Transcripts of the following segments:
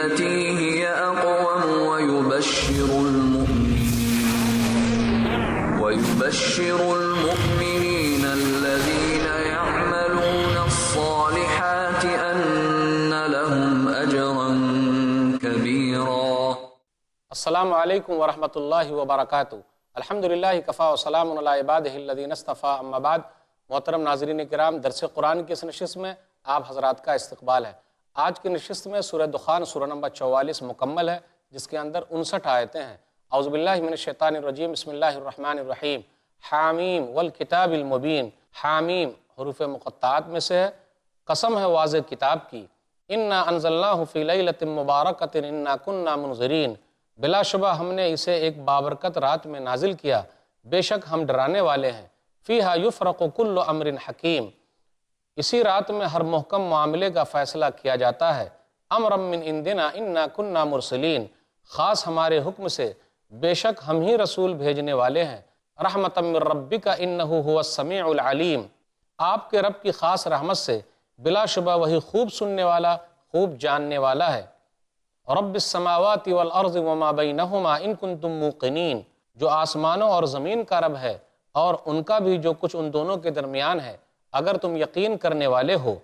بالتي هي أقوم ويبشر المؤمنين الذين يعملون الصالحات أن لهم أجرا كبيرا۔ السلام علیکم ورحمۃ اللہ وبرکاتہ۔ الحمدللہ کفا وسلام علی عبادہ الذین اصطفیٰ، اما بعد۔ محترم ناظرین کرام، درس قرآن کی اس نشست میں آپ حضرات کا استقبال ہے۔ آج کی نشست میں سورہ دخان سورہ نمبر 44 مکمل ہے، جس کے اندر 59 آیتیں ہیں۔ اعوذ باللہ من الشیطان الرجیم، بسم اللہ الرحمن الرحیم۔ حامیم والکتاب المبین، حامیم حروف مقطعات میں سے ہے، قسم ہے واضح کتاب کی۔ انا انزلناہ فی لیلۃ مبارکۃ انا کننا منذرین، بلا شبہ ہم نے اسے ایک بابرکت رات میں نازل کیا، بے شک ہم ڈرانے والے ہیں۔ فیہا یفرق کل امر حکیم، اسی رات میں ہر محکم معاملے کا فیصلہ کیا جاتا ہے۔ امرا من عندنا انا کننا مرسلین، خاص ہمارے حکم سے، بے شک ہم ہی رسول بھیجنے والے ہیں۔ رحمتا من ربک انہ هو السمیع العلیم، آپ کے رب کی خاص رحمت سے، بلا شبہ وہی خوب سننے والا، خوب جاننے والا ہے۔ رب السماوات والارض وما بینہما ان کنتم موقنین، جو آسمانوں اور زمین کا رب ہے اور ان کا بھی جو کچھ ان دونوں کے درمیان ہے، اگر تم یقین کرنے والے ہو۔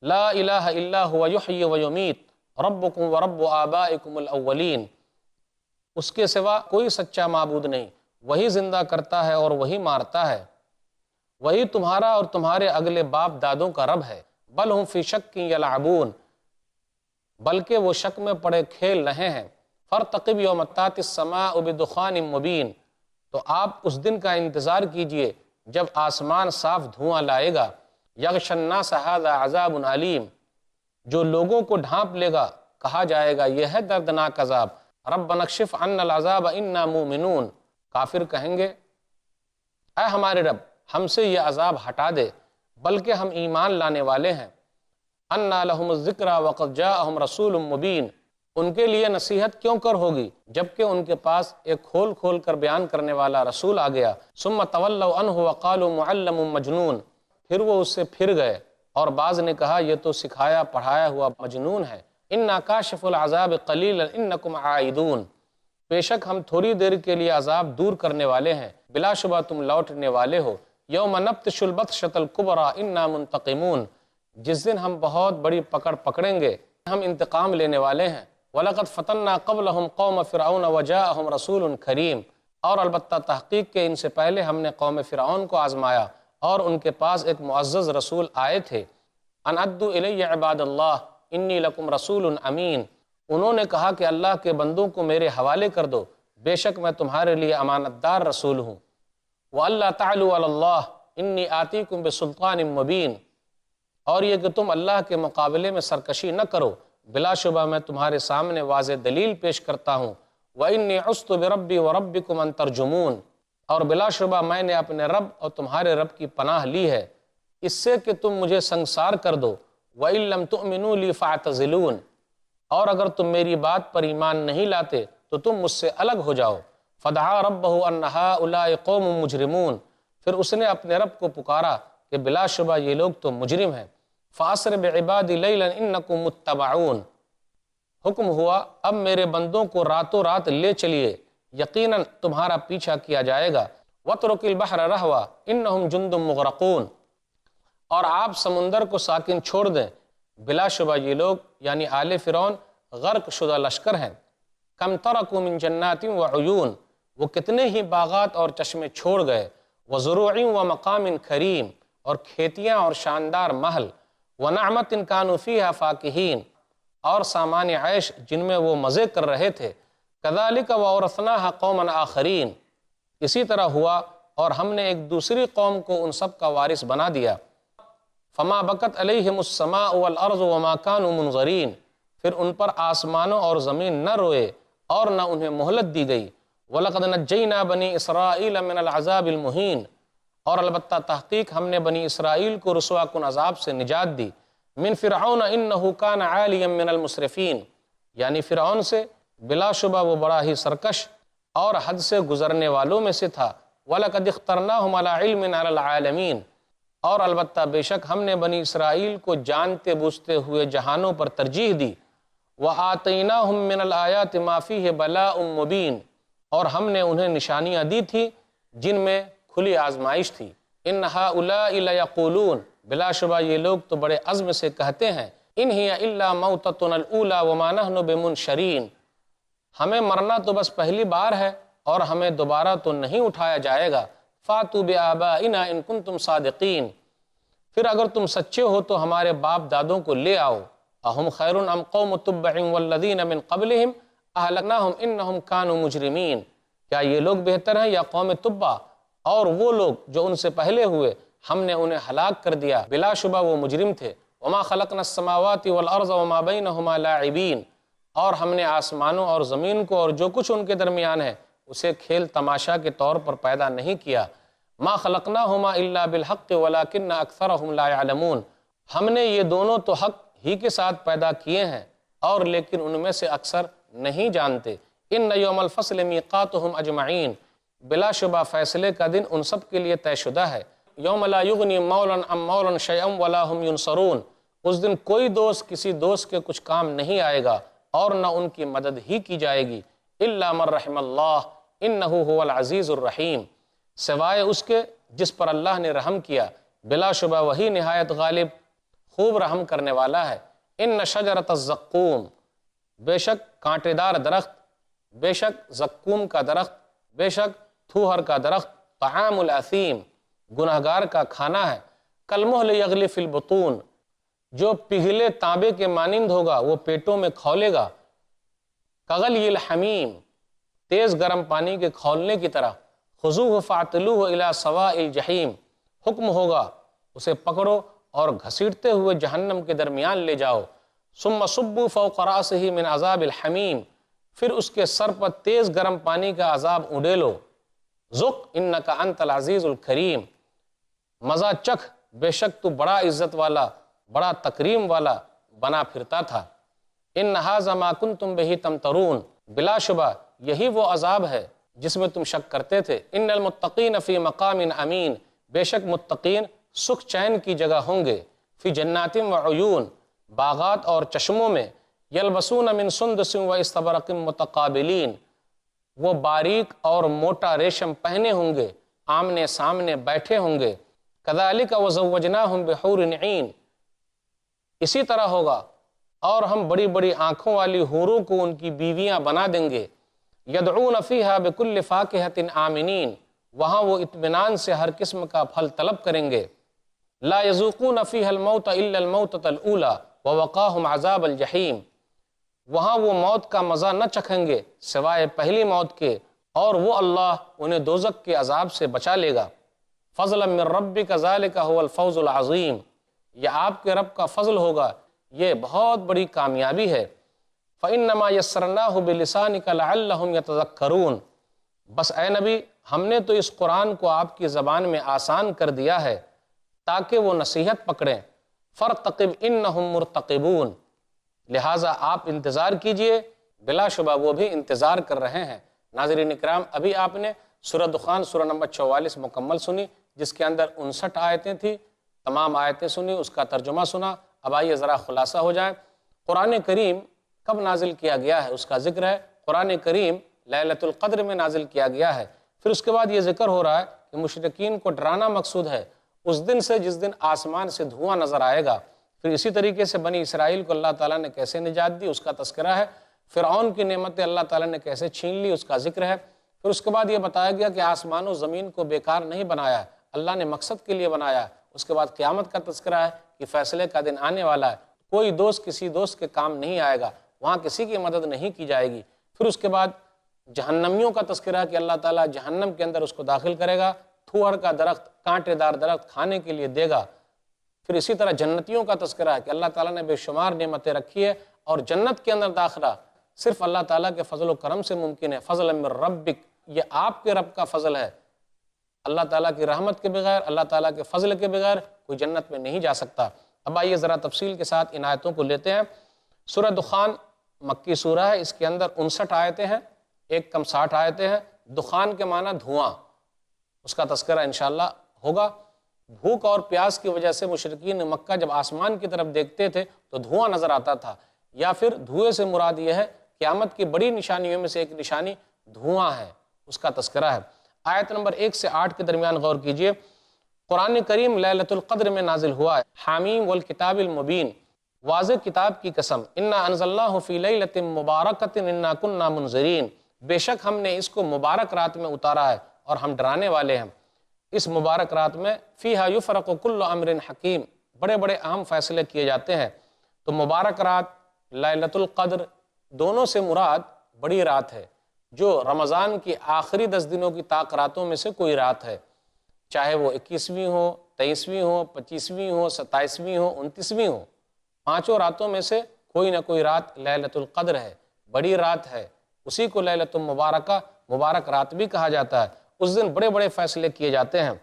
لا الہ الا هو یحیی ویمیت ربکم ورب آبائکم الاولین، اس کے سوا کوئی سچا معبود نہیں، وہی زندہ کرتا ہے اور وہی مارتا ہے، وہی تمہارا اور تمہارے اگلے باپ دادوں کا رب ہے۔ بل ہم فی شک یلعبون، بلکہ وہ شک میں پڑے کھیل رہے ہیں۔ فرتقب یوم تأتی السماء بدخان مبین، تو آپ اس دن کا انتظار کیجئے جب آسمان صاف دھواں لائے گا۔ یغشی الناس ھذا عذاب علیم، جو لوگوں کو ڈھانپ لے گا، کہا جائے گا یہ ہے دردناک عذاب۔ ربنا اکشف عنا العذاب انا مومنون، کافر کہیں گے اے ہمارے رب ہم سے یہ عذاب ہٹا دے، بلکہ ہم ایمان لانے والے ہیں۔ انا لہم الذکریٰ وقد جاءہم رسول مبین، ان کے لیے نصیحت کیوں کر ہوگی جبکہ ان کے پاس ایک کھول کھول کر بیان کرنے والا رسول آ گیا۔ ثم تولوا عنہ وقالوا معلم مجنون، پھر وہ اس سے پھر گئے اور بعض نے کہا یہ تو سکھایا پڑھایا ہوا مجنون ہے۔ انا کاشف العذاب قلیلا انکم عائدون، بے شک ہم تھوڑی دیر کے لیے عذاب دور کرنے والے ہیں، بلا شبہ تم لوٹنے والے ہو۔ یوم نبطش البطشۃ الکبریٰ انا منتقمون، جس دن ہم بہت بڑی پکڑ پکڑیں گے، ہم انتقام لینے والے ہیں۔ وَلَقَدْ فَتَنَّا قَبْلَهُمْ قَوْمَ فِرْعَوْنَ وَجَاءَهُمْ رَسُولٌ كَرِيمٌ، اور البتہ تحقیق کے ان سے پہلے ہم نے قوم فرعون کو آزمایا اور ان کے پاس ایک معزز رسول آئے تھے۔ ان ادوا الی عباد اللہ انی لکم رسول امین، انہوں نے کہا کہ اللہ کے بندوں کو میرے حوالے کر دو، بے شک میں تمہارے لیے امانت دار رسول ہوں۔ وَأَلَّا تَعْلُوا عَلَى اللَّهِ إِنِّي آتِيكُم بِسُلْطَانٍ مُبِينٍ، اور یہ کہ تم اللہ کے مقابلے میں سرکشی نہ کرو، بلا شبہ میں تمہارے سامنے واضح دلیل پیش کرتا ہوں۔ وَإِنِّي عُذْتُ بِرَبِّي وَرَبِّكُمْ أَن تَرْجُمُونِ، اور بلا شبہ میں نے اپنے رب اور تمہارے رب کی پناہ لی ہے اس سے کہ تم مجھے سنگسار کر دو۔ وَإِن لَّمْ تُؤْمِنُوا لِي فَاعْتَزِلُونِ، اور اگر تم میری بات پر ایمان نہیں لاتے تو تم مجھ سے الگ ہو جاؤ۔ فَدَعَا رَبَّهُ أَنَّ هَٰؤُلَاءِ قَوْمٌ مُجْرِمُونَ، پھر اس نے اپنے رب کو پکارا کہ بلا شبہ یہ لوگ تو مجرم ہیں۔ فَأَسْرِ بِعِبَادِي لَيْلًا إِنَّكُمْ مُتَّبَعُونَ، حکم ہوا اب میرے بندوں کو راتوں رات لے چلیے، یقیناً تمہارا پیچھا کیا جائے گا۔ وَاتْرُكِ الْبَحْرَ رَهْوًا إِنَّهُمْ جُندٌ مُغْرَقُونَ، اور آپ سمندر کو ساکن چھوڑ دیں، بلا شبہ یہ لوگ یعنی آل فرعون غرق شدہ لشکر ہیں۔ کم ترکوا من جنات وعیون، وہ کتنے ہی باغات اور چشمے چھوڑ گئے۔ وزروع ومقام کریم، اور کھیتیاں اور شاندار محل۔ ونعمت کانوا فیہا فاکہین، اور سامان عیش جن میں وہ مزے کر رہے تھے۔ کذالک وورثناہا قوما آخرین، اسی طرح ہوا اور ہم نے ایک دوسری قوم کو ان سب کا وارث بنا دیا۔ فما بکت علیہم السماء والارض وما کانوا منظرین، پھر ان پر آسمانوں اور زمین نہ روئے اور نہ انہیں مہلت دی گئی۔ وَلَقَدْ نَجَّيْنَا بَنِي إِسْرَائِيلَ مِنَ الْعَذَابِ الْمُهِينِ، اور البتہ تحقیق ہم نے بنی اسرائیل کو رسوا کن عذاب سے نجات دی۔ من فرعون انہ کان عالیا من المسرفین، یعنی فرعون سے، بلا شبہ وہ بڑا ہی سرکش اور حد سے گزرنے والوں میں سے تھا۔ وَلَقَدْ اخْتَرْنَاهُمْ عَلَىٰ عِلْمٍ عَلَى الْعَالَمِينَ، اور البتہ بے شک ہم نے بنی اسرائیل کو جانتے بوجھتے ہوئے جہانوں پر ترجیح دی۔ وَآتَيْنَاهُم مِّنَ الْآيَاتِ مَا فِيهِ بَلَاءٌ مُبِينٌ، اور ہم نے انہیں نشانیاں دی تھی جن میں کھلی آزمائش تھی۔ إِنَّ هَؤُلَاءِ لَيَقُولُونَ، بلا شبہ یہ لوگ تو بڑے عزم سے کہتے ہیں، إِنْ هِيَ إِلَّا مَوْتَتُنَا الْأُولَى وَمَا نَحْنُ بِمُنشَرِينَ، ہمیں مرنا تو بس پہلی بار ہے اور ہمیں دوبارہ تو نہیں اٹھایا جائے گا۔ فَاتُوا بِآبَائِنَا إِن كُنتُمْ صَادِقِينَ، پھر اگر تم سچے ہو تو ہمارے باپ دادوں کو لے آؤ۔ اہم خیر ام قوم تبع والذین من قبلہم اہلکناہم انہم کانوا مجرمین، کیا یہ لوگ بہتر ہیں یا قوم تبع اور وہ لوگ جو ان سے پہلے ہوئے، ہم نے انہیں ہلاک کر دیا، بلا شبہ وہ مجرم تھے۔ وما خلقنا السماوات والارض وما بینہما لاعبین، اور ہم نے آسمانوں اور زمین کو اور جو کچھ ان کے درمیان ہے اسے کھیل تماشا کے طور پر پیدا نہیں کیا۔ ما خلقناہما الا بالحق ولکن اکثرہم لا یعلمون، ہم نے یہ دونوں تو حق ہی کے ساتھ پیدا کیے ہیں اور لیکن ان میں سے اکثر نہیں جانتے۔ ان یوم الفصل میقاتہم اجمعین، بلا شبہ فیصلے کا دن ان سب کے لیے طے شدہ ہے۔ یوم لا یغنی مولا عن مولا شیئا ولا ہم ینصرون، اس دن کوئی دوست کسی دوست کے کچھ کام نہیں آئے گا اور نہ ان کی مدد ہی کی جائے گی۔ الا من رحم اللہ انہ هو العزیز الرحیم، سوائے اس کے جس پر اللہ نے رحم کیا، بلا شبہ وہی نہایت غالب خوب رحم کرنے والا ہے۔ ان شجرۃ الزقوم، بے شک کانٹے دار درخت، بے شک زقوم کا درخت، بے شک تھوہر کا درخت، طعام الاثیم، گنہگار کا کھانا ہے۔ کالمہل یغلی فی البطون، جو پگھلے تانبے کے مانند ہوگا وہ پیٹوں میں کھولے گا۔ کغلی الحمیم، تیز گرم پانی کے کھولنے کی طرح۔ خذوہ فاعتلوہ الی سواء الجحیم، حکم ہوگا اسے پکڑو اور گھسیٹتے ہوئے جہنم کے درمیان لے جاؤ۔ ثم صبوا فوق رأسہ من عذاب الحمیم، پھر اس کے سر پر تیز گرم پانی کا عذاب اڈیلو۔ ذق انک انت العزیز الکریم، مزہ چکھ، بے شک تو بڑا عزت والا بڑا تکریم والا بنا پھرتا تھا۔ ان ھذا ما کنتم بہ تمترون، بلا شبہ یہی وہ عذاب ہے جس میں تم شک کرتے تھے۔ ان المتقین فی مقام امین، بے شک متقین سکھ چین کی جگہ ہوں گے۔ فی جنات وعیون، باغات اور چشموں میں۔ یلبسون من سندس واستبرق متقابلین، وہ باریک اور موٹا ریشم پہنے ہوں گے، آمنے سامنے بیٹھے ہوں گے۔ کذالک وزوجناہم بحور عین، اسی طرح ہوگا اور ہم بڑی بڑی آنکھوں والی حوروں کو ان کی بیویاں بنا دیں گے۔ یدعون فیہا بکل فاکہۃ آمنین، وہاں وہ اطمینان سے ہر قسم کا پھل طلب کریں گے۔ لا یذوقون فیہا الموت الا الموتۃ الاولی ووقاہم عذاب الجحیم، وہاں وہ موت کا مزہ نہ چکھیں گے سوائے پہلی موت کے، اور وہ اللہ انہیں دوزخ کے عذاب سے بچا لے گا۔ فضلا من ربک ذالک هو الفوز العظیم، یہ آپ کے رب کا فضل ہوگا، یہ بہت بڑی کامیابی ہے۔ فإنما یسرناہ بلسانک لعلہم یتذکرون، بس اے نبی ہم نے تو اس قرآن کو آپ کی زبان میں آسان کر دیا ہے تاکہ وہ نصیحت پکڑیں۔ فارتقب انہم مرتقبون، لہٰذا آپ انتظار کیجئے، بلا شبہ وہ بھی انتظار کر رہے ہیں۔ ناظرین اکرام، ابھی آپ نے سورہ دخان سورہ نمبر 44 مکمل سنی، جس کے اندر 59 آیتیں تھیں، تمام آیتیں سنی، اس کا ترجمہ سنا۔ اب آئیے ذرا خلاصہ ہو جائے۔ قرآن کریم کب نازل کیا گیا ہے اس کا ذکر ہے۔ قرآن کریم لیلۃ القدر میں نازل کیا گیا ہے۔ پھر اس کے بعد یہ ذکر ہو رہا ہے کہ مشرکین کو ڈرانا مقصود ہے اس دن سے جس دن آسمان سے دھواں نظر آئے گا۔ پھر اسی طریقے سے بنی اسرائیل کو اللہ تعالیٰ نے کیسے نجات دی اس کا تذکرہ ہے۔ فرعون کی نعمتیں اللہ تعالیٰ نے کیسے چھین لی اس کا ذکر ہے۔ پھر اس کے بعد یہ بتایا گیا کہ آسمان و زمین کو بیکار نہیں بنایا، اللہ نے مقصد کے لیے بنایا۔ اس کے بعد قیامت کا تذکرہ ہے کہ فیصلے کا دن آنے والا ہے، کوئی دوست کسی دوست کے کام نہیں آئے گا، وہاں کسی کی مدد نہیں کی جائے گی۔ پھر اس کے بعد جہنمیوں کا تذکرہ ہے کہ اللہ تعالیٰ جہنم کے اندر اس کو داخل کرے گا، تھوہر کا درخت، کانٹے دار درخت کھانے کے لیے دے گا۔ پھر اسی طرح جنتیوں کا تذکرہ ہے کہ اللہ تعالیٰ نے بے شمار نعمتیں رکھی ہے اور جنت کے اندر داخلہ صرف اللہ تعالیٰ کے فضل و کرم سے ممکن ہے۔ فضلا من ربک، یہ آپ کے رب کا فضل ہے، اللہ تعالیٰ کی رحمت کے بغیر، اللہ تعالیٰ کے فضل کے بغیر کوئی جنت میں نہیں جا سکتا۔ اب آئیے ذرا تفصیل کے ساتھ ان آیتوں کو لیتے ہیں۔ سورہ دخان مکی سورہ ہے، اس کے اندر 59 آیتیں ہیں، ایک کم 60 آیتیں ہیں۔ دخان کے معنی دھواں، اس کا تذکرہ انشاءاللہ ہوگا۔ بھوک اور پیاس کی وجہ سے مشرکین مکہ جب آسمان کی طرف دیکھتے تھے تو دھواں نظر آتا تھا، یا پھر دھوئے سے مراد یہ ہے قیامت کی بڑی نشانیوں میں سے ایک نشانی دھواں ہے، اس کا تذکرہ ہے۔ آیت نمبر 1 سے 8 کے درمیان غور کیجئے۔ قرآن کریم لیلۃ القدر میں نازل ہوا ہے۔ حامیم والکتاب المبین، واضح کتاب کی قسم، انا انزلناہ فی لیلۃ مبارکۃ انا کننا منذرین، بے شک ہم نے اس کو مبارک رات میں اتارا ہے اور ہم ڈرانے والے ہیں۔ اس مبارک رات میں فیہا یفرق کل امر حکیم، بڑے بڑے اہم فیصلے کیے جاتے ہیں۔ تو مبارک رات، لیلۃ القدر، دونوں سے مراد بڑی رات ہے، جو رمضان کی آخری 10 دنوں کی طاق راتوں میں سے کوئی رات ہے، چاہے وہ 21ویں ہو، 23ویں ہو، 25ویں ہو، 27ویں ہو، 29ویں ہو، پانچوں راتوں میں سے کوئی نہ کوئی رات لیلۃ القدر ہے، بڑی رات ہے۔ اسی کو لیلۃ المبارکہ، مبارک رات بھی کہا جاتا ہے۔ اس دن بڑے بڑے فیصلے کیے جاتے ہیں۔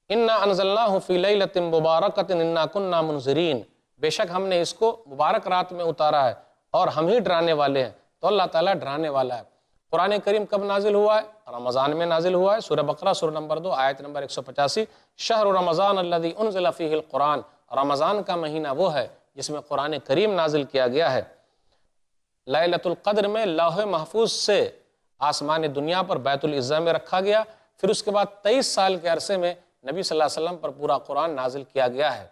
انا انزلناہ فی لیلۃ مبارکۃ انا کننا منذرین، بے شک ہم نے اس کو مبارک رات میں اتارا ہے اور ہم ہی ڈرانے والے ہیں۔ تو اللہ تعالیٰ ڈرانے والا ہے۔ قرآن کریم کب نازل ہوا ہے؟ رمضان میں نازل ہوا ہے۔ سورہ بقرہ سورہ نمبر 2 آیت نمبر 185، شہر رمضان الذی انزل فیہ القرآن، رمضان کا مہینہ وہ ہے جس میں قرآن کریم نازل کیا گیا ہے۔ لیلۃ القدر میں لوح محفوظ سے آسمان دنیا پر بیت العزہ میں رکھا گیا، پھر اس کے بعد 23 سال کے عرصے میں نبی صلی اللہ علیہ وسلم پر پورا قرآن نازل کیا گیا ہے۔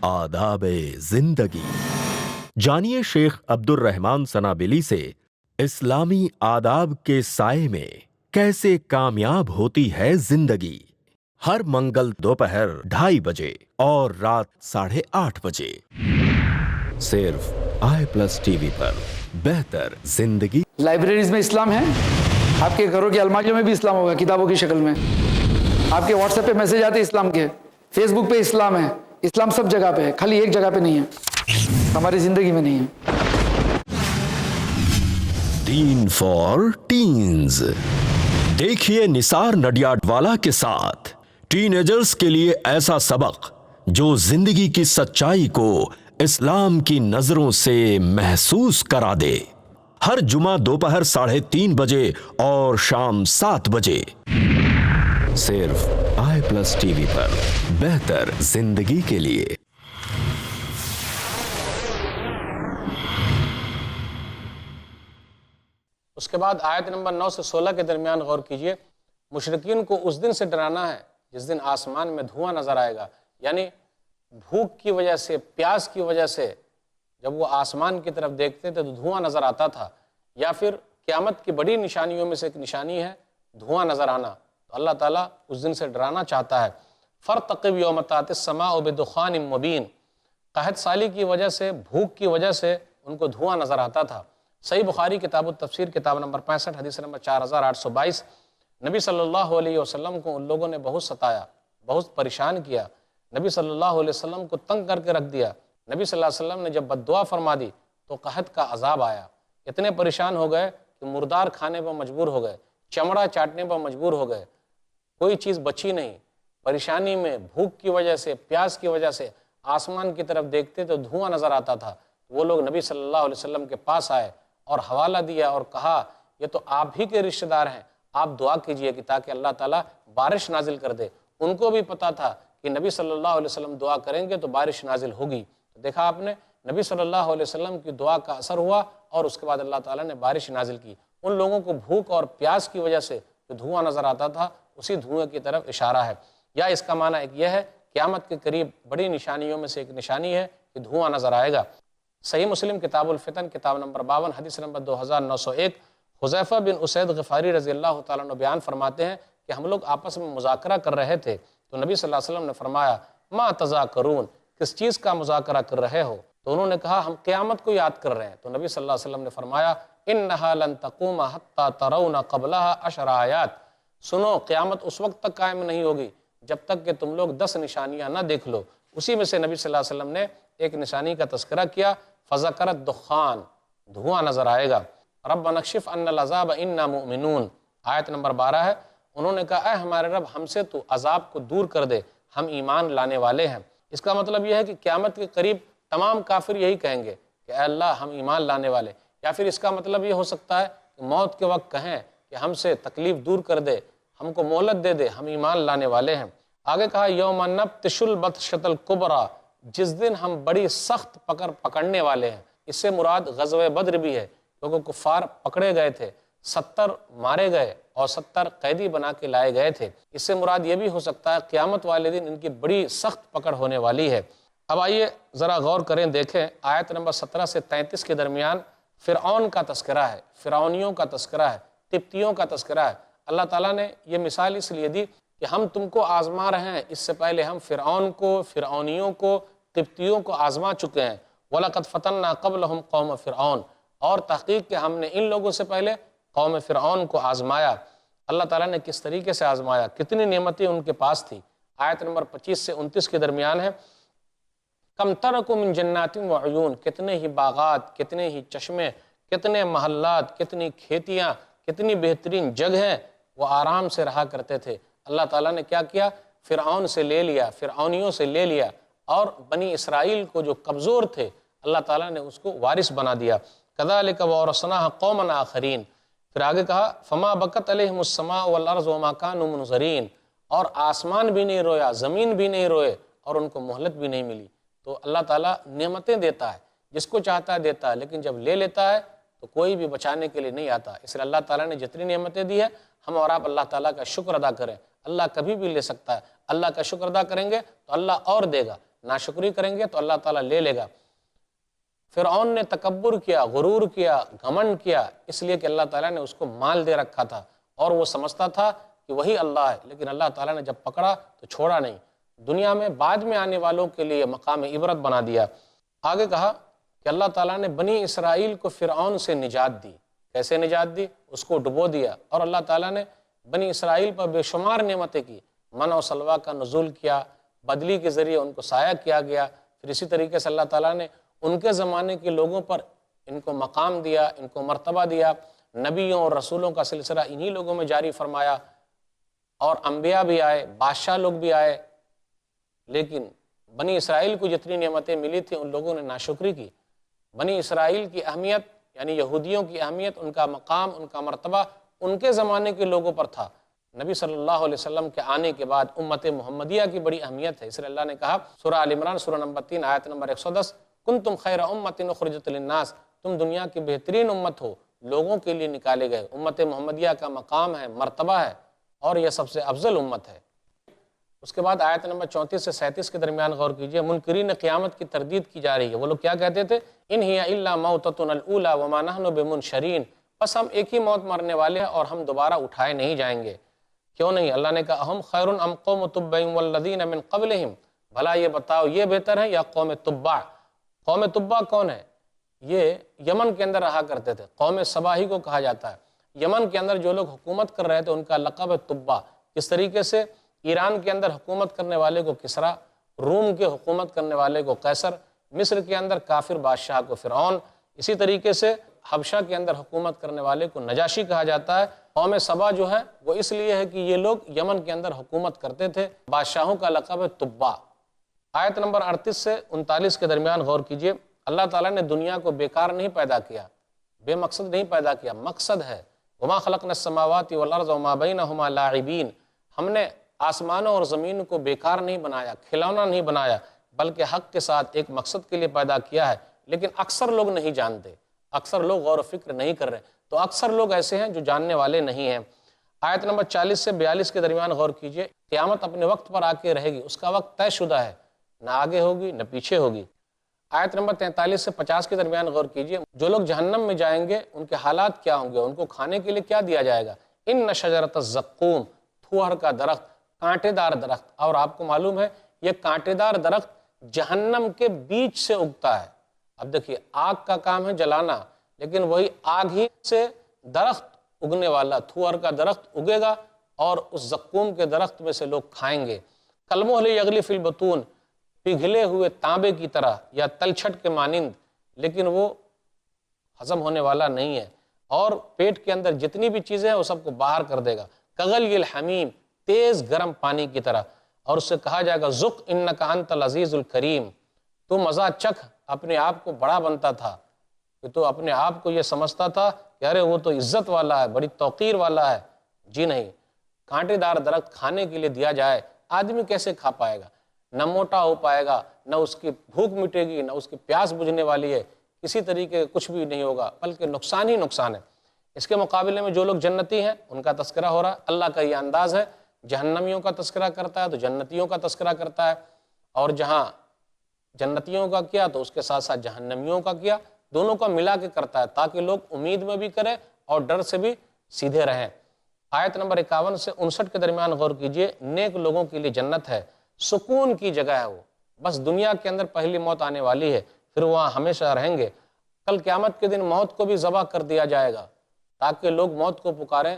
آداب زندگی، جانیے شیخ عبد الرحمن سنابلی سے اسلامی آداب کے سائے میں کیسے کامیاب ہوتی ہے زندگی۔ ہر منگل دوپہر 2:30 بجے اور رات 8:30 بجے، صرف i+ TV پر بہتر زندگی۔ لائبریریز میں اسلام ہے، آپ کے گھروں کی الماریوں میں بھی اسلام ہوگا کتابوں کی شکل میں، آپ کے واٹس ایپ پہ میسج آتے اسلام کے، فیس بک پہ اسلام ہے۔ اسلام سب جگہ پہ ہے، خالی ایک جگہ پہ نہیں ہے، ہماری زندگی میں نہیں ہے۔ دین فار ٹینز، دیکھیے نثار نڈیاڈوالا کے ساتھ ٹین ایجرز کے لیے ایسا سبق جو زندگی کی سچائی کو اسلام کی نظروں سے محسوس کرا دے۔ ہر جمعہ دوپہر 3:30 بجے اور شام 7 بجے، صرف i+ TV پر بہتر زندگی کے لیے۔ اس کے بعد آیت نمبر 9 سے 16 کے درمیان غور کیجئے۔ مشرکین کو اس دن سے ڈرانا ہے جس دن آسمان میں دھواں نظر آئے گا، یعنی بھوک کی وجہ سے، پیاس کی وجہ سے جب وہ آسمان کی طرف دیکھتے تھے تو دھواں نظر آتا تھا، یا پھر قیامت کی بڑی نشانیوں میں سے ایک نشانی ہے دھواں نظر آنا۔ تو اللہ تعالیٰ اس دن سے ڈرانا چاہتا ہے۔ فَارْتَقِبْ يَوْمَ تَأْتِي السَّمَاءُ بِدُخَانٍ مُبِينٍ، قحط سالی کی وجہ سے، بھوک کی وجہ سے ان کو دھواں نظر آتا تھا۔ صحیح بخاری کتاب التفسیر کتاب نمبر 65 حدیث نمبر 4822، نبی صلی اللہ علیہ وسلم کو ان لوگوں نے بہت ستایا، بہت پریشان کیا، نبی صلی اللہ علیہ وسلم کو تنگ کر کے رکھ دیا۔ نبی صلی اللہ علیہ وسلم نے جب بد دعا فرما دی تو قحط کا عذاب آیا، اتنے پریشان ہو گئے کہ مردار کھانے پر مجبور ہو گئے، چمڑا چاٹنے پر مجبور ہو گئے، کوئی چیز بچی نہیں۔ پریشانی میں، بھوک کی وجہ سے، پیاس کی وجہ سے آسمان کی طرف دیکھتے تو دھواں نظر آتا تھا۔ وہ لوگ نبی صلی اللہ علیہ وسلم کے پاس آئے اور حوالہ دیا اور کہا یہ تو آپ ہی کے رشتہ دار ہیں، آپ دعا کیجئے کہ تاکہ اللہ تعالیٰ بارش نازل کر دے۔ ان کو بھی پتا تھا کہ نبی صلی اللہ علیہ وسلم دعا کریں گے تو بارش نازل ہوگی۔ دیکھا آپ نے، نبی صلی اللہ علیہ وسلم کی دعا کا اثر ہوا اور اس کے بعد اللہ تعالیٰ نے بارش نازل کی۔ ان لوگوں کو بھوک اور پیاس کی وجہ سے جو دھواں نظر آتا تھا اسی دھوئیں کی طرف اشارہ ہے، یا اس کا معنی ایک یہ ہے قیامت کے قریب بڑی نشانیوں میں سے ایک نشانی ہے کہ دھواں نظر آئے گا۔ صحیح مسلم کتاب الفتن کتاب نمبر 52 حدیث نمبر 2901، حذیفہ بن اسید غفاری رضی اللہ تعالیٰ عنہ بیان فرماتے ہیں کہ ہم لوگ آپس میں مذاکرہ کر رہے تھے تو نبی صلی اللہ علیہ وسلم نے فرمایا ما تذاکرون، کس چیز کا مذاکرہ کر رہے ہو؟ تو انہوں نے کہا ہم قیامت کو یاد کر رہے ہیں۔ تو نبی صلی اللہ علیہ وسلم نے فرمایا انہا لن تقوم حتی ترون قبلہا 10 آیات، سنو قیامت اس وقت تک قائم نہیں ہوگی جب تک کہ تم لوگ 10 نشانیاں نہ دیکھ لو۔ اسی میں سے نبی صلی اللہ علیہ وسلم نے ایک نشانی کا تذکرہ کیا، فذکرت دخان، دھواں نظر آئے گا۔ ربنا اکشف عنا العذاب انا مؤمنون، آیت نمبر 12 ہے۔ انہوں نے کہا اے ہمارے رب ہم سے تو عذاب کو دور کر دے، ہم ایمان لانے والے ہیں۔ اس کا مطلب یہ ہے کہ قیامت کے قریب تمام کافر یہی کہیں گے کہ اے اللہ ہم ایمان لانے والے، یا پھر اس کا مطلب یہ ہو سکتا ہے کہ موت کے وقت کہیں کہ ہم سے تکلیف دور کر دے، ہم کو مہلت دے دے، ہم ایمان لانے والے ہیں۔ آگے کہا یوم نبطش البطشۃ الکبریٰ، جس دن ہم بڑی سخت پکڑنے والے ہیں۔ اس سے مراد غزوہ بدر بھی ہے، کیونکہ کفار پکڑے گئے تھے، 70 مارے گئے اور 70 قیدی بنا کے لائے گئے تھے۔ اس سے مراد یہ بھی ہو سکتا ہے قیامت والے دن ان کی بڑی سخت پکڑ ہونے والی ہے۔ اب آئیے ذرا غور کریں، دیکھیں آیت نمبر 17 سے 33 کے درمیان فرعون کا تذکرہ ہے، فرعونیوں کا تذکرہ ہے، قبطیوں کا تذکرہ ہے۔ اللہ تعالیٰ نے یہ مثال اس لیے دی کہ ہم تم کو آزما رہے ہیں، اس سے پہلے ہم فرعون کو، فرعونیوں کو، قبطیوں کو آزما چکے ہیں۔ وَلَقَدْ فَتَنَّا قَبْلَهُمْ قَوْمَ فرعون، اور تحقیق کہ ہم نے ان لوگوں سے پہلے قوم فرعون کو آزمایا۔ اللہ تعالیٰ نے کس طریقے سے آزمایا، کتنی نعمتیں ان کے پاس تھی۔ آیت نمبر 25 سے 29 کے درمیان ہے، کم ترکوا من جنات وعیون، کتنے ہی باغات، کتنے ہی چشمے، کتنے محلات، کتنی کھیتیاں، کتنی بہترین جگہیں وہ آرام سے رہا کرتے تھے۔ اللہ تعالیٰ نے کیا کیا، فرعون سے لے لیا، فرعونیوں سے لے لیا، اور بنی اسرائیل کو جو کمزور تھے اللہ تعالیٰ نے اس کو وارث بنا دیا۔ کذالک وورثناها قوما آخرین، پھر آگے کہا فما بکت علیہم السماء والارض وما كانوا منظرین، اور آسمان بھی نہیں رویا، زمین بھی نہیں روئے، اور ان کو مہلت بھی نہیں ملی۔ تو اللہ تعالیٰ نعمتیں دیتا ہے، جس کو چاہتا ہے دیتا ہے، لیکن جب لے لیتا ہے تو کوئی بھی بچانے کے لیے نہیں آتا۔ اس لیے اللہ تعالیٰ نے جتنی نعمتیں دی ہے، ہم اور آپ اللہ تعالیٰ کا شکر ادا کریں۔ اللہ کبھی بھی لے سکتا ہے، اللہ کا شکر ادا کریں گے تو اللہ اور دے گا، ناشکری کریں گے تو اللہ تعالیٰ لے لے گا۔ فرعون نے تکبر کیا، غرور کیا، گھمنڈ کیا، اس لیے کہ اللہ تعالیٰ نے اس کو مال دے رکھا تھا اور وہ سمجھتا تھا کہ وہی اللہ ہے، لیکن اللہ تعالیٰ نے جب پکڑا تو چھوڑا نہیں، دنیا میں بعد میں آنے والوں کے لیے مقام عبرت بنا دیا۔ آگے کہا کہ اللہ تعالیٰ نے بنی اسرائیل کو فرعون سے نجات دی۔ کیسے نجات دی؟ اس کو ڈبو دیا، اور اللہ تعالیٰ نے بنی اسرائیل پر بے شمار نعمتیں کی، من و سلوہ کا نزول کیا، بدلی کے ذریعے ان کو سایہ کیا گیا۔ پھر اسی طریقے سے اللہ تعالیٰ نے ان کے زمانے کے لوگوں پر ان کو مقام دیا، ان کو مرتبہ دیا، نبیوں اور رسولوں کا سلسلہ انہی لوگوں میں جاری فرمایا، اور انبیاء بھی آئے، بادشاہ لوگ بھی آئے، لیکن بنی اسرائیل کو جتنی نعمتیں ملی تھیں ان لوگوں نے ناشکری کی۔ بنی اسرائیل کی اہمیت یعنی یہودیوں کی اہمیت، ان کا مقام، ان کا مرتبہ ان کے زمانے کے لوگوں پر تھا۔ نبی صلی اللہ علیہ وسلم کے آنے کے بعد امت محمدیہ کی بڑی اہمیت ہے، اس لیے اللہ نے کہا سورہ آل عمران سورہ نمبر 3 آیت نمبر 110، کنتم خیر امت اخرجت للناس، تم دنیا کی بہترین امت ہو، لوگوں کے لیے نکالے گئے۔ امت محمدیہ کا مقام ہے، مرتبہ ہے، اور یہ سب سے افضل امت ہے۔ اس کے بعد آیت نمبر 34 سے 37 کے درمیان غور کیجئے، منکرین قیامت کی تردید کی جا رہی ہے۔ وہ لوگ کیا کہتے تھے؟ ان ہی الا موتتنا الاولی وما نحن بمنشرین، بس ہم ایک ہی موت مرنے والے ہیں اور ہم دوبارہ اٹھائے نہیں جائیں گے۔ کیوں نہیں؟ اللہ نے کہا اہم خیر ام قوم تبع والذین من قبلہم، بھلا یہ بتاؤ یہ بہتر ہے یا قوم تبع؟ قوم تبع کون ہے؟ یہ یمن کے اندر رہا کرتے تھے، قوم سبا ہی کو کہا جاتا ہے۔ یمن کے اندر جو لوگ حکومت کر رہے تھے ان کا لقب ہے تبع۔ کس طریقے سے؟ ایران کے اندر حکومت کرنے والے کو کسرا، روم کے حکومت کرنے والے کو قیصر، مصر کے اندر کافر بادشاہ کو فرعون، اسی طریقے سے حبشہ کے اندر حکومت کرنے والے کو نجاشی کہا جاتا ہے۔ قوم سبا جو ہے وہ اس لیے ہے کہ یہ لوگ یمن کے اندر حکومت کرتے تھے، بادشاہوں کا لقب ہے تبع۔ آیت نمبر 38 سے 39 کے درمیان غور کیجئے، اللہ تعالیٰ نے دنیا کو بیکار نہیں پیدا کیا، بے مقصد نہیں پیدا کیا، مقصد ہے۔ وما خلقنا السماوات والارض وما بینہما لاعبین، ہم نے آسمانوں اور زمین کو بیکار نہیں بنایا، کھلونا نہیں بنایا، بلکہ حق کے ساتھ ایک مقصد کے لیے پیدا کیا ہے، لیکن اکثر لوگ نہیں جانتے، اکثر لوگ غور و فکر نہیں کر رہے، تو اکثر لوگ ایسے ہیں جو جاننے والے نہیں ہیں۔ آیت نمبر 40 سے 42 کے درمیان غور کیجئے، قیامت اپنے وقت پر آ کے رہے گی، اس کا وقت طے شدہ ہے، نہ آگے ہوگی نہ پیچھے ہوگی۔ آیت نمبر 43 سے 50 کے درمیان غور کیجئے، جو لوگ جہنم میں جائیں گے ان کے حالات کیا ہوں گے، ان کو کھانے کے لیے کیا دیا جائے گا؟ ان شجرۃ الزقوم، تھوہر کا درخت، کانٹے دار درخت، اور آپ کو معلوم ہے یہ کانٹے دار درخت جہنم کے بیچ سے اگتا ہے۔ اب دیکھیے آگ کا کام ہے جلانا، لیکن وہی آگ ہی سے درخت اگنے والا تھوہر کا درخت اگے گا، اور اس زقوم کے درخت میں سے لوگ کھائیں گے۔ کالمہل یغلی فی البطون، پگھلے ہوئے تانبے کی طرح یا تلچھٹ کے مانند، لیکن وہ ہضم ہونے والا نہیں ہے، اور پیٹ کے اندر جتنی بھی چیزیں ہیں وہ سب کو باہر کر دے گا۔ کغلی الحمیم، تیز گرم پانی کی طرح، اور اس سے کہا جائے گا ذق انک انت العزیز الکریم، تو مزہ چکھ، اپنے آپ کو بڑا بنتا تھا، کہ تو اپنے آپ کو یہ سمجھتا تھا کہ ارے وہ تو عزت والا ہے، بڑی توقیر والا ہے۔ جی نہیں، کانٹے دار درخت کھانے کے لیے دیا جائے، آدمی کیسے کھا پائے گا؟ نہ موٹا ہو پائے گا، نہ اس کی بھوک مٹے گی، نہ اس کی پیاس بجھنے والی ہے، کسی طریقے کچھ بھی نہیں ہوگا، بلکہ نقصان ہی نقصان ہے۔ اس کے مقابلے میں جو لوگ جنتی ہیں ان کا تذکرہ ہو رہا ہے۔ اللہ کا یہ انداز ہے، جہنمیوں کا تذکرہ کرتا ہے تو جنتیوں کا تذکرہ کرتا ہے، اور جہاں جنتیوں کا کیا تو اس کے ساتھ ساتھ جہنمیوں کا کیا، دونوں کا ملا کے کرتا ہے تاکہ لوگ امید میں بھی کریں اور ڈر سے بھی سیدھے رہیں۔ آیت نمبر 51 سے 59 کے درمیان غور کیجئے، نیک لوگوں کے لیے جنت ہے، سکون کی جگہ ہے، وہ بس دنیا کے اندر پہلی موت آنے والی ہے، پھر وہاں ہمیشہ رہیں گے۔ کل قیامت کے دن موت کو بھی ذبح کر دیا جائے گا تاکہ لوگ موت کو پکاریں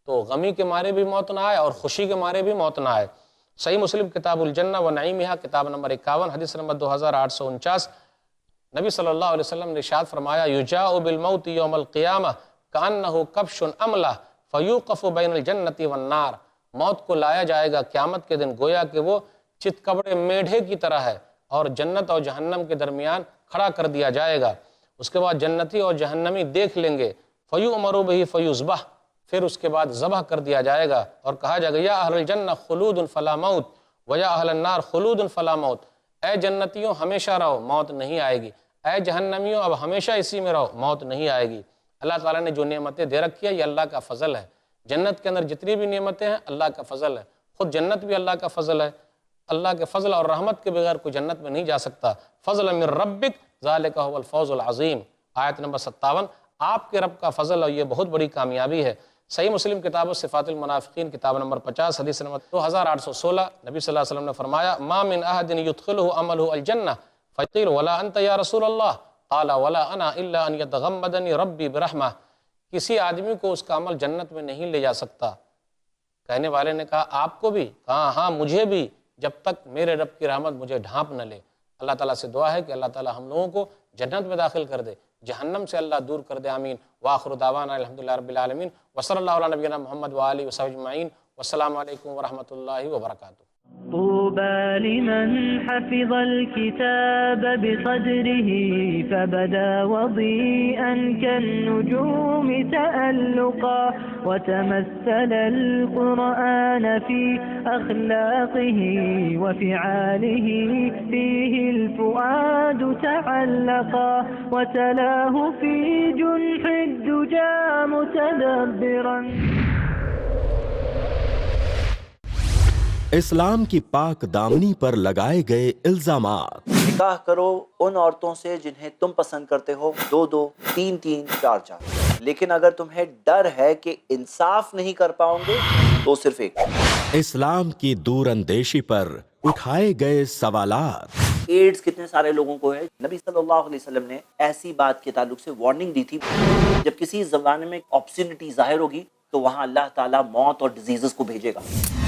تو غمی کے مارے بھی موت نہ آئے اور خوشی کے مارے بھی موت نہ آئے۔ صحیح مسلم کتاب الجنہ و نعیمہا کتاب نمبر 51 حدیث نمبر 2849، نبی صلی اللہ علیہ وسلم نے ارشاد فرمایا، یجاء بالموت یوم القیامہ کانہ کبش املہ فیوقف بین الجنت والنار، موت کو لایا جائے گا قیامت کے دن گویا کہ وہ چتکبرے میڈھے کی طرح ہے اور جنت اور جہنم کے درمیان کھڑا کر دیا جائے گا۔ اس کے بعد جنتی اور جہنمی دیکھ لیں گے، فیؤمر بہ فیذبح، پھر اس کے بعد ذبح کر دیا جائے گا اور کہا جائے گا، یا اہل الجنہ خلود فلا موت ویا اہل النار خلود فلا موت، اے جنتیوں ہمیشہ رہو، موت نہیں آئے گی، اے جہنمیوں اب ہمیشہ اسی میں رہو، موت نہیں آئے گی۔ اللہ تعالیٰ نے جو نعمتیں دے رکھی ہے یہ اللہ کا فضل ہے۔ جنت کے اندر جتنی بھی نعمتیں ہیں اللہ کا فضل ہے، خود جنت بھی اللہ کا فضل ہے۔ اللہ کے فضل اور رحمت کے بغیر کوئی جنت میں نہیں جا سکتا۔ فضل من ربک ذالک هو الفوز العظیم، آیت نمبر 57، آپ کے رب کا فضل اور یہ بہت بڑی کامیابی ہے۔ صحیح مسلم کتاب صفات المنافقین کتاب نمبر 50 حدیث نمبر 2816، نبی صلی اللہ علیہ وسلم نے فرمایا، ما من احد يدخله عمله الجنہ فقیل ولا انت یا رسول اللہ قال ولا انا الا ان يتغمدنی ربی برحمہ، کسی آدمی کو اس کا عمل جنت میں نہیں لے جا سکتا۔ کہنے والے نے کہا آپ کو بھی؟ کہا ہاں مجھے بھی، جب تک میرے رب کی رحمت مجھے ڈھانپ نہ لے۔ اللہ تعالیٰ سے دعا ہے کہ اللہ تعالیٰ ہم لوگوں کو جنت میں داخل کر دے، جہنم سے اللہ دور کر دے، آمین۔ وآخر دعوانا الحمدللہ رب العالمین، وصلی اللہ علی نبینا محمد وآلہ وصحبہ اجمعین، والسلام علیکم ورحمۃ اللہ وبرکاتہ۔ طوبى لمن حفظ الكتاب بقدره فبدا وضيئا كالنجوم تألقا وتمثل القرآن في أخلاقه وفعاله فيه الفؤاد تعلقا وتلاه في جنح الدجى متدبرا۔ اسلام کی پاک دامنی پر لگائے گئے الزامات۔ نکاح کرو ان عورتوں سے جنہیں تم پسند کرتے ہو، 2-2 3-3 4-4، لیکن اگر تمہیں ڈر ہے کہ انصاف نہیں کر پاؤ گے تو صرف ایک۔ اسلام کی دور اندیشی پر اٹھائے گئے سوالات۔ ایڈز کتنے سارے لوگوں کو ہے؟ نبی صلی اللہ علیہ وسلم نے ایسی بات کے تعلق سے وارننگ دی تھی، جب کسی زمانے میں آپسینٹی ظاہر ہوگی تو وہاں اللہ تعالیٰ موت اور ڈیزیزز کو بھیجے گا۔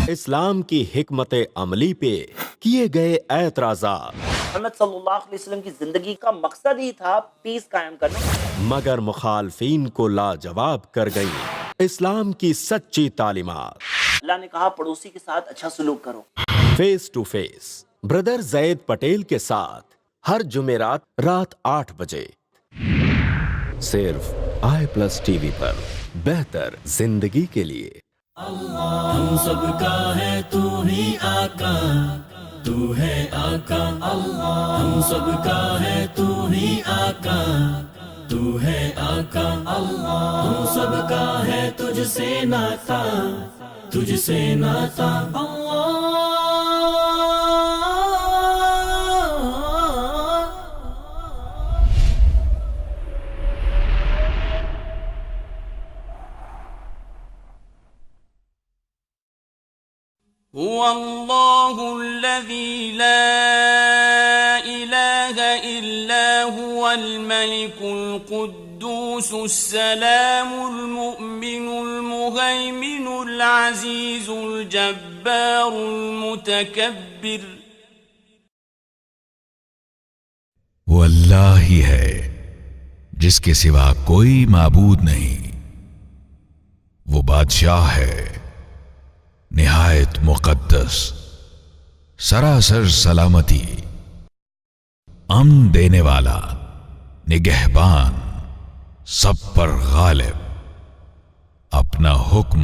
اسلام کی حکمت عملی پہ کیے گئے اعتراضات۔ محمد صلی اللہ علیہ وسلم کی زندگی کا مقصد ہی تھا پیس قائم کرنا، مگر مخالفین کو لاجواب کر گئیں اسلام کی سچی تعلیمات۔ اللہ نے کہا پڑوسی کے ساتھ اچھا سلوک کرو۔ فیس ٹو فیس بردر زید پٹیل کے ساتھ ہر جمعرات رات 8 بجے صرف i+TV پر، بہتر زندگی کے لیے۔ ہم سب کا ہے تو ہی آقا، تو ہے آقا اللہ، ہم سب کا ہے تو ہی آقا، تو ہے آقا اللہ، ہم سب کا ہے تجھ سے ناتا، تجھ سے ناتا اللہ۔ هو الله الذي لا إله إلا هو الملك القدوس السلام المؤمن المهيمن العزيز الجبار المتكبر۔ وہ اللہ ہی ہے جس کے سوا کوئی معبود نہیں، وہ بادشاہ ہے نہایت مقدس، سراسر سلامتی، امن دینے والا، نگہبان، سب پر غالب، اپنا حکم